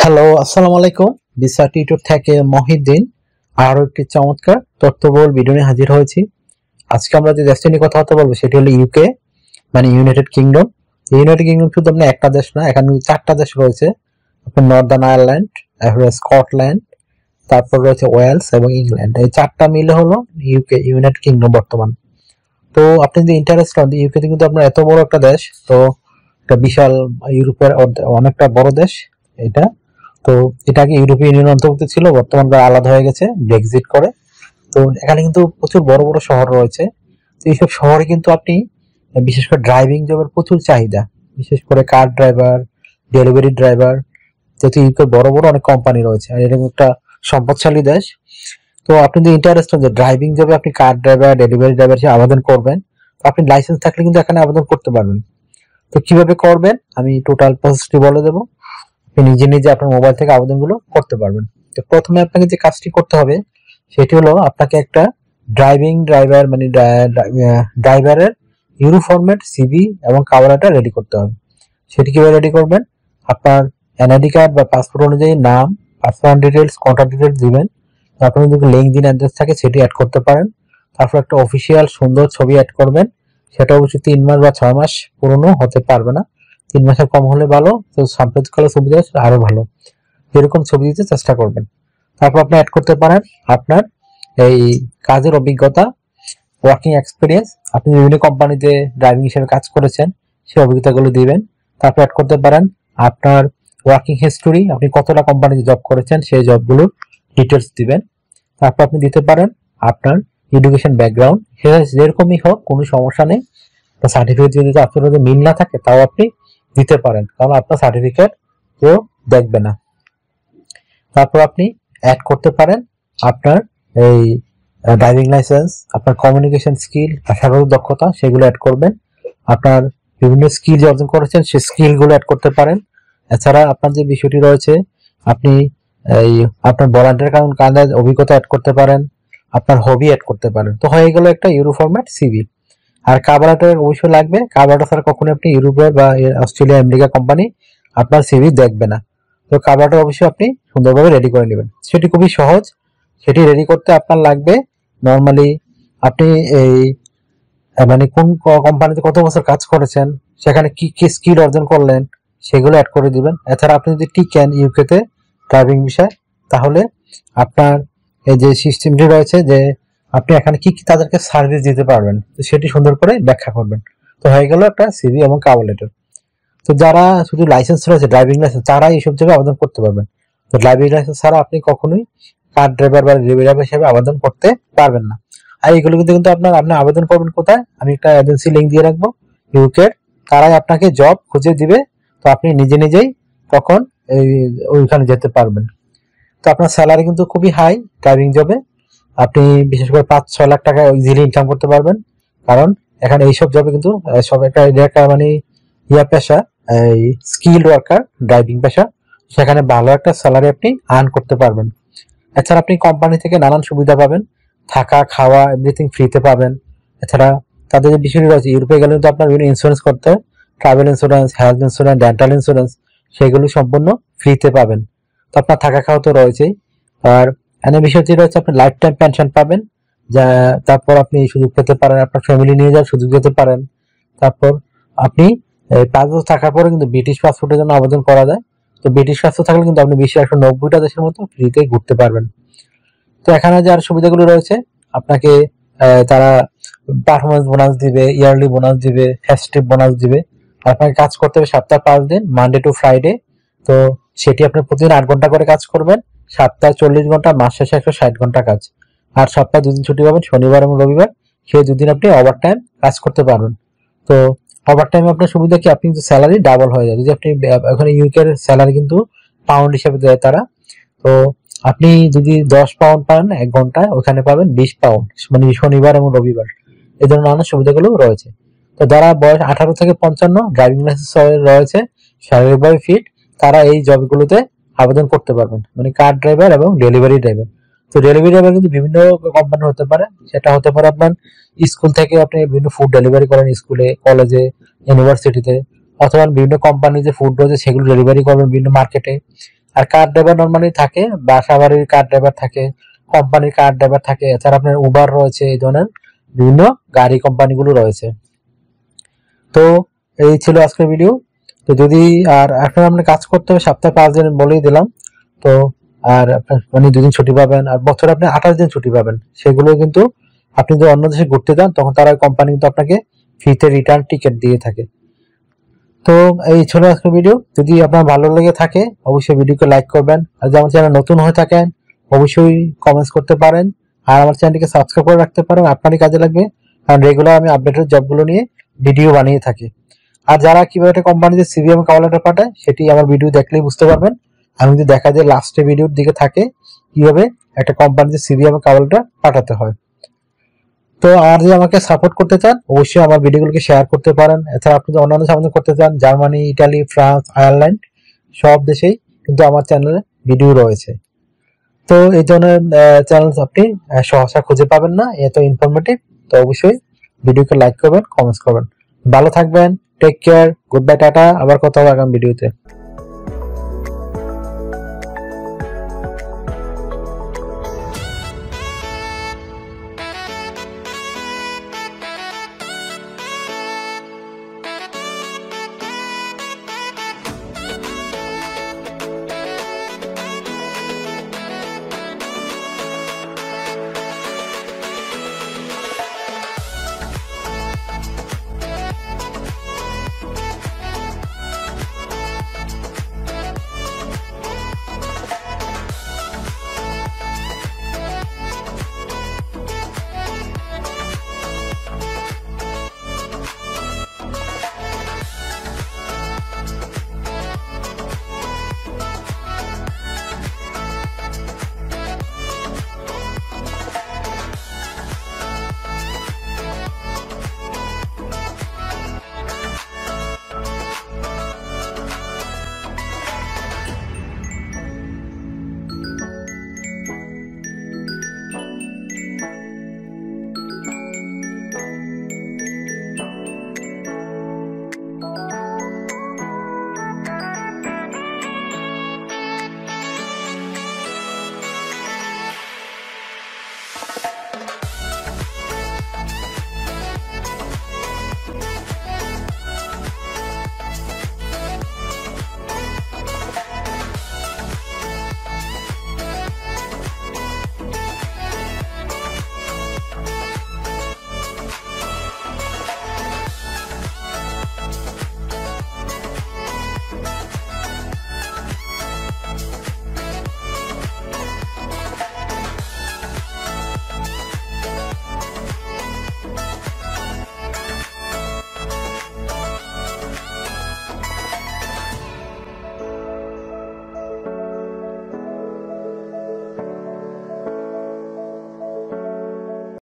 Hello, আসসালামু আলাইকুম। বিসা tutor থেকে মহিউদ্দিন আরো একটি চমৎকার তথ্যবহুল ভিডিও নিয়ে হাজির হয়েছি। আজকে আমরা যে দেশটি নিয়ে কথাবার্তা বলবো সেটি হলো ইউকে, মানে ইউনাইটেড কিংডম। ইউনাইটেড কিংডম শুধু আপনার একটা দেশ না, এখানে চারটা দেশ রয়েছে। আপনার নর্দার্ন আয়ারল্যান্ড, তারপরে স্কটল্যান্ড, তারপর রয়েছে ওয়েলস এবং ইংল্যান্ড। এই চারটা মিলে হলো ইউকে, ইউনাইটেড কিংডম বর্তমান। তো আপনি যদি ইন্টারেস্ট হন, ইউকে কিন্তু আপনার এত বড় একটা দেশ, তো একটা বিশাল ইউরোপের অনেকটা বড় দেশ এটা। তো এটা আগে ইউরোপিয়ান ইউনিয়ন অন্তর্ভুক্ত ছিল, বর্তমানে তারা আলাদা হয়ে গেছে ব্রেক্সিট করে। তো এখানে কিন্তু প্রচুর বড় বড় শহর রয়েছে। তো এইসব শহরে কিন্তু আপনি বিশেষ করে ড্রাইভিং জবের প্রচুর চাহিদা, বিশেষ করে কার ড্রাইভার, ডেলিভারি ড্রাইভার। যেহেতু ইউকে বড় বড় অনেক কোম্পানি রয়েছে আর এরকম একটা সম্পদশালী দেশ। তো আপনি যদি ইন্টারেস্ট হন যে ড্রাইভিং জবে আপনি কার ড্রাইভার, ডেলিভারি ড্রাইভার হিসেবে আবেদন করবেন, তো আপনি লাইসেন্স থাকলে কিন্তু এখানে আবেদন করতে পারবেন। তো কিভাবে করবেন আমি টোটাল প্রসেসটি বলে দেবো। আপনি নিজে নিজে আপনার মোবাইল থেকে আবেদনগুলো করতে পারবেন। তো প্রথমে আপনাকে যে কাজটি করতে হবে সেটি হলো আপনাকে একটা ড্রাইভার মানে ড্রাইভারের ইউনিফর্মের সিভি এবং কভার লেটার রেডি করতে হবে। সেটি কিভাবে রেডি করবেন? আপনার এনআইডি কার্ড বা পাসপোর্ট অনুযায়ী নাম, পার্সোনাল ডিটেলস, কন্ট্যাক্ট ডিটেলস দিবেন। আপনার যদি লিঙ্কডইন অ্যাড্রেস থাকে সেটি অ্যাড করতে পারেন। তারপর একটা অফিসিয়াল সুন্দর ছবি অ্যাড করবেন। সেটা অবশ্যই 3 মাস বা 6 মাস পুরনো হতে পারবে না, 3 মাসের কম হলে ভালো। তো সাম্প্রতিককালের ছবি দিলে আরো ভালো, এরকম ছবি দিতে চেষ্টা করবেন। তারপর আপনি অ্যাড করতে পারেন আপনার এই কাজের অভিজ্ঞতা, ওয়ার্কিং এক্সপিরিয়েন্স, আপনি বিভিন্ন কোম্পানিতে ড্রাইভিং হিসেবে কাজ করেছেন সেই অভিজ্ঞতাগুলো দিবেন। তারপর অ্যাড করতে পারেন আপনার ওয়ার্কিং হিস্টোরি, আপনি কতটা কোম্পানিতে জব করেছেন সেই জবগুলোর ডিটেলস দিবেন। তারপর আপনি দিতে পারেন আপনার এডুকেশন ব্যাকগ্রাউন্ড, সেটা যেরকমই হোক কোনো সমস্যা নেই। সার্টিফিকেট যদি আপনার মধ্যে মিল না থাকে তাও আপনি দিতে পারেন, কারণ আপনার সার্টিফিকেট কেউ দেখবে না। তারপর আপনি অ্যাড করতে পারেন আপনার এই ড্রাইভিং লাইসেন্স, আপনার কমিউনিকেশন স্কিল, ভাষাগত দক্ষতা, সেগুলো অ্যাড করবেন। আপনার বিভিন্ন স্কিল যে অর্জন করেছেন সেই স্কিলগুলো অ্যাড করতে পারেন। এছাড়া আপনার যে বিষয়টি রয়েছে, আপনি এই আপনার ভলান্টিয়ার কাজের অভিজ্ঞতা অ্যাড করতে পারেন, আপনার হবি অ্যাড করতে পারেন। তো হয়ে গেল একটা ইউরো ফরম্যাট সিভি। আর কভার লেটার অবশ্যই লাগবে। কভার লেটার ছাড়া কখনো আপনি ইউরোপের বা অস্ট্রেলিয়া, আমেরিকা কোম্পানি আপনার সিভি দেখবে না। তো কভার লেটার অবশ্যই আপনি সুন্দরভাবে রেডি করে নেবেন। সেটি খুবই সহজ। সেটি রেডি করতে আপনার লাগবে নর্মালি আপনি এই মানে কোন কোম্পানিতে কত বছর কাজ করেছেন, সেখানে কি কি স্কিল অর্জন করলেন সেগুলো অ্যাড করে দিবেন। এছাড়া আপনি যদি টিকেন ইউকেতে ড্রাইভিং বিষয়, তাহলে আপনার এই যে সিস্টেমটি রয়েছে যে আপনি এখানে কি কি তাদেরকে সার্ভিস দিতে পারবেন, তো সেটি সুন্দর করে ব্যাখ্যা করবেন। তো হয়ে গেল একটা সিভি এবং কভার লেটার। তো যারা শুধু লাইসেন্স রয়েছে ড্রাইভিং লাইসেন্স, তারা এইসব জায়গায় আবেদন করতে পারবেন। তো ড্রাইভিং লাইসেন্স ছাড়া আপনি কখনোই কার ড্রাইভার বা ডেলিভারি ড্রাইভার হিসেবে আবেদন করতে পারবেন না। আর এইগুলো কিন্তু আপনার আপনি আবেদন করবেন কোথায়, আমি একটা এজেন্সি লিঙ্ক দিয়ে রাখবো ইউকের, তারাই আপনাকে জব খুঁজে দিবে। তো আপনি নিজে নিজেই তখন এই ওইখানে যেতে পারবেন। তো আপনার স্যালারি কিন্তু খুবই হাই ড্রাইভিং জবে। আপনি বিশেষ করে 5-6 লাখ টাকা ইজিলি ইনকাম করতে পারবেন, কারণ এখানে এইসব জবে কিন্তু সব একটা মানে পেশা, এই স্কিল ওয়ার্কার ড্রাইভিং পেশা, সেখানে ভালো একটা স্যালারি আপনি আর্ন করতে পারবেন। এছাড়া আপনি কোম্পানি থেকে নানান সুবিধা পাবেন, থাকা খাওয়া এভরিথিং ফ্রিতে পাবেন। এছাড়া তাদের যে বিষয়টি রয়েছে, ইউরোপে গেলে কিন্তু আপনার বিভিন্ন ইন্স্যুরেন্স করতে হয়, travel insurance, health insurance, dental insurance, সেগুলো সম্পূর্ণ ফ্রিতে পাবেন। তো আপনার থাকা খাওয়া তো রয়েছেই। আর এখানে বিষয়টি রয়েছে আপনি লাইফ টাইম পেনশন পাবেন, যা তারপর আপনি সুযোগ পেতে পারেন, আপনার ফ্যামিলি নিয়ে যাওয়ার সুযোগ পেতে পারেন। তারপর আপনি 5 বছর থাকার পরে কিন্তু ব্রিটিশ পাসপোর্টের জন্য আবেদন করা যায়। তো ব্রিটিশ পাসপোর্ট থাকলে কিন্তু আপনি বিশ্বের 190টা দেশের মতো ফ্রিতে ঘুরতে পারবেন। তো এখানে যে আর সুবিধাগুলো রয়েছে, আপনাকে তারা পারফরমেন্স বোনাস দিবে, ইয়ারলি বোনাস দিবে, ফেস্টিভ বোনাস দিবে। আপনাকে কাজ করতে হবে সপ্তাহে 5 দিন, মানডে টু ফ্রাইডে। তো সেটি আপনি প্রতিদিন 8 ঘন্টা করে কাজ করবেন, সপ্তাহে 40 ঘন্টা, মাস শেষে 160 ঘন্টা কাজ। আর সপ্তাহে 2 দিন ছুটি পাবেন, শনিবার এবং রবিবার। সেই 2 দিন আপনি ওভার টাইম কাজ করতে পারবেন। তো ওভার টাইমে আপনার সুবিধা কি, আপনি কিন্তু স্যালারি ডাবল হয়ে যায়। যদি আপনি ওখানে ইউকের স্যালারি কিন্তু পাউন্ড হিসেবে দেয় তারা। তো আপনি যদি 10 পাউন্ড পান 1 ঘন্টায়, ওখানে পাবেন 20 পাউন্ড, মানে শনিবার এবং রবিবার। এই ধরনের নানা সুবিধাগুলো রয়েছে। তো যারা বয়স 18 থেকে 55, ড্রাইভিং লাইসেন্স রয়েছে, শারীরিকভাবে ফিট, তারা এই জবগুলোতে আবেদন করতে পারবেন, মানে কার ড্রাইভার এবং ডেলিভারি ড্রাইভার। তো ডেলিভারি ড্রাইভার কিন্তু বিভিন্ন কোম্পানি হতে পারে। সেটা হতে পারে আপনার স্কুল থেকে আপনি বিভিন্ন ফুড ডেলিভারি করেন, স্কুলে, কলেজে, ইউনিভার্সিটিতে, অথবা বিভিন্ন কোম্পানি যে ফুড রয়েছে সেগুলো ডেলিভারি করবেন বিভিন্ন মার্কেটে। আর কার ড্রাইভার নরমালি থাকে, বাসা বাড়ির কার ড্রাইভার থাকে, কোম্পানির কার ড্রাইভার থাকে, এছাড়া আপনার উবার রয়েছে, এই ধরনের বিভিন্ন গাড়ি কোম্পানিগুলো রয়েছে। তো এই ছিল আজকের ভিডিও। তো যদি আর এখন আপনি কাজ করতে হবে সপ্তাহে 5 দিন বলেই দিলাম। তো আর মানে 2 দিন ছুটি পাবেন, আর বছরে আপনি 28 দিন ছুটি পাবেন। সেগুলো কিন্তু আপনি যদি অন্য দেশে ঘুরতে যান তখন তারা কোম্পানি কিন্তু আপনাকে ফ্রিতে রিটার্ন টিকিট দিয়ে থাকে। তো এই ছিল আজকের ভিডিও। যদি আপনার ভালো লেগে থাকে অবশ্যই ভিডিওকে লাইক করবেন, আর যদি আমার চ্যানেল নতুন হয়ে থাকেন অবশ্যই কমেন্টস করতে পারেন, আর আমার চ্যানেলটিকে সাবস্ক্রাইব করে রাখতে পারেন, আপনারই কাজে লাগবে, কারণ রেগুলার আমি আপডেটেড জবগুলো নিয়ে ভিডিও বানিয়ে থাকি। আর যারা কিভাবে একটা কোম্পানিতে সিভি এবং কভার লেটার পাঠায় সেটি আমার ভিডিও দেখলেই বুঝতে পারবেন। আমি যদি দেখা যায় লাস্টে ভিডিওর দিকে থাকে কিভাবে একটা কোম্পানিতে সিভি এবং কভার লেটার পাঠাতে হয়। তো আর যদি আমাকে সাপোর্ট করতে চান অবশ্যই আমার ভিডিওগুলোকে শেয়ার করতে পারেন। এছাড়া আপনি যদি অন্যান্য সাহায্য করতে চান, জার্মানি, ইটালি, ফ্রান্স, আয়ারল্যান্ড সব দেশেই কিন্তু আমার চ্যানেলে ভিডিও রয়েছে। তো এই ধরনের চ্যানেল আপনি সহসা খুঁজে পাবেন না, এত ইনফরমেটিভ। তো অবশ্যই ভিডিওকে লাইক করবেন, কমেন্টস করবেন। ভালো থাকবেন, take care, good bye, ta-ta. আবার কথা হবে আগামী ভিডিওতে।